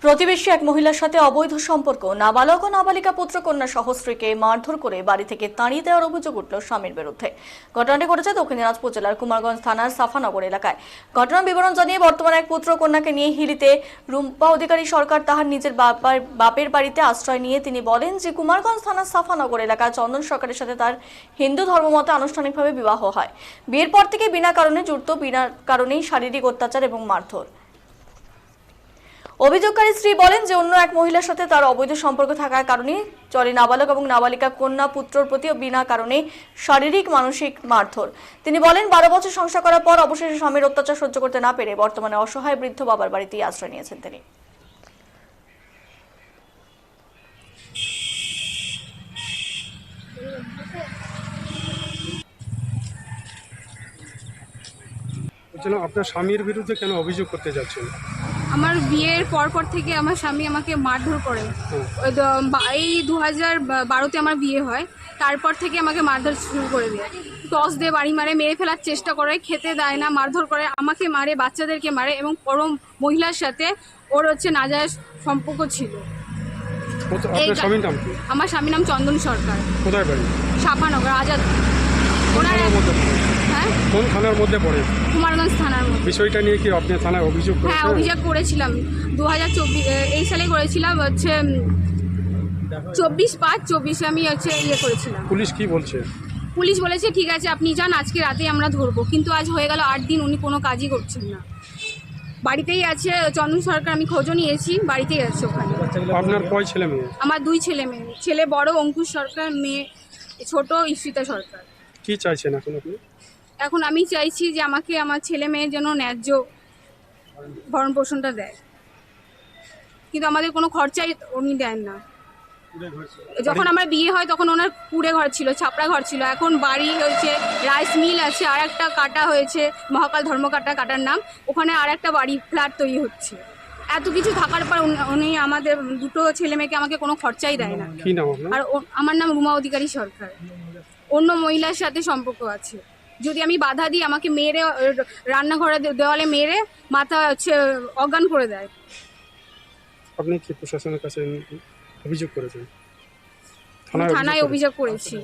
প্রতিবেশী এক মহিলার সাথে অবৈধ সম্পর্ক, নাবালক ও নাবালিকা পুত্রকন্যা সহ স্ত্রীকে মারধর করে বাড়ি থেকে তাড়িয়ে দেওয়ার অভিযোগ উঠল স্বামীর বিরুদ্ধে। ঘটনাটি ঘটেছে দক্ষিণ দিনাজপুর জেলার কুমারগঞ্জ থানার সাফানগর এলাকায়। ঘটনার বিবরণ জানিয়ে বর্তমানে এক পুত্রকন্যাকে নিয়ে হিলিতে রুম্পা অধিকারী সরকার তাহার নিজের বাপের বাড়িতে আশ্রয় নিয়ে তিনি বলেন যে কুমারগঞ্জ থানার সাফানগর এলাকায় চন্দন সরকারের সাথে তার হিন্দু ধর্মমতে আনুষ্ঠানিকভাবে বিবাহ হয়। বিয়ের পর থেকে বিনা কারণে জড়িত, বিনা কারণেই শারীরিক অত্যাচার এবং মারধর। অভিযোগকারী স্ত্রী বলেন যে অন্য এক মহিলার সাথে তার অবৈধ সম্পর্ক থাকার কারণে চলে নাবালক এবং নাবালিকা কন্যা পুত্রর প্রতি বিনা কারণে শারীরিক মানসিক মারধর। তিনি বলেন 12 বছর সংসার করার পর অবশেষে স্বামীর অত্যাচার সহ্য করতে না পেরে বর্তমানে অসহায় বৃদ্ধ বাবার বাড়িতেই আশ্রয় নিয়েছেন তিনি। আপনার স্বামীর বিরুদ্ধে কেন অভিযোগ করতে যাচ্ছেন? আমার বিয়ের পর থেকে আমার স্বামী আমাকে মারধর করে। এই 2012-তে আমার বিয়ে হয়, তারপর থেকে আমাকে মারধর শুরু করে দেয়। টস দিয়ে বাড়ি মারে, মেরে ফেলার চেষ্টা করে, খেতে দেয় না, মারধর করে, আমাকে মারে, বাচ্চাদেরকে মারে এবং পরম মহিলার সাথে ওর নাজায়েজ সম্পর্ক ছিল। আপনার স্বামীর নাম কি? আমার স্বামীর নাম চন্দন সরকার। কোথায় বাড়ি? সাফানগর আজাদ। হ্যাঁ, কোন থানার মধ্যে পড়ে? কুমারগঞ্জ থানার মধ্যে। বিষয়টা নিয়ে কি আপনি থানায় অভিযোগ করেছেন? হ্যাঁ, অভিযোগ করেছিলাম 2024 সালে করেছিলাম। 24/5/24 আমি ইয়ে করেছিলাম। পুলিশ কি বলছে? পুলিশ বলেছে ঠিক আছে আপনি যান, আজকে রাতে আমরা ধরবো। কিন্তু আজ হয়ে গেল 8 দিন, উনি কোনো কাজই করছেন না, বাড়িতেই আছে। চন্দন সরকার, আমি খোঁজও নিয়েছি, বাড়িতেই আছে ওখানে। আপনার কয় ছেলে মেয়ে? আমার 2 ছেলে মেয়ে। ছেলে বড় অঙ্কুশ সরকার, মেয়ে ছোট ইশিতা সরকার। কি চাইছেন এখন আপনি? এখন আমি চাইছি যে আমাকে আমার ছেলে মেয়ের জন্য ন্যায্য ভরণ পোষণটা দেয়, কিন্তু আমাদের কোনো খরচাই উনি দেন না। যখন আমার বিয়ে হয় তখন ওনার কুড়ে ঘর ছিল, ছাপড়া ঘর ছিল। এখন বাড়ি হয়েছে, রাইস মিল আছে, আর একটা কাটা হয়েছে, মহাকাল ধর্মকাটা কাটার নাম, ওখানে আর একটা বাড়ি ফ্ল্যাট তৈরি হচ্ছে। এত কিছু থাকার পর উনি আমাদের 2 ছেলে মেয়েকে আমাকে কোনো খরচাই দেয় না। কি নাম আপনার? আর আমার নাম রুমা অধিকারী সরকার। অন্য মহিলার সাথে সম্পর্ক আছে। যদি আমি বাধা দিই, আমাকে মেরে রান্নাঘরে দেওয়ালে মেরে মাথা অজ্ঞান করে দেয়। আপনি কি প্রশাসনের কাছে অভিযোগ করেছেন? থানায় অভিযোগ করেছি।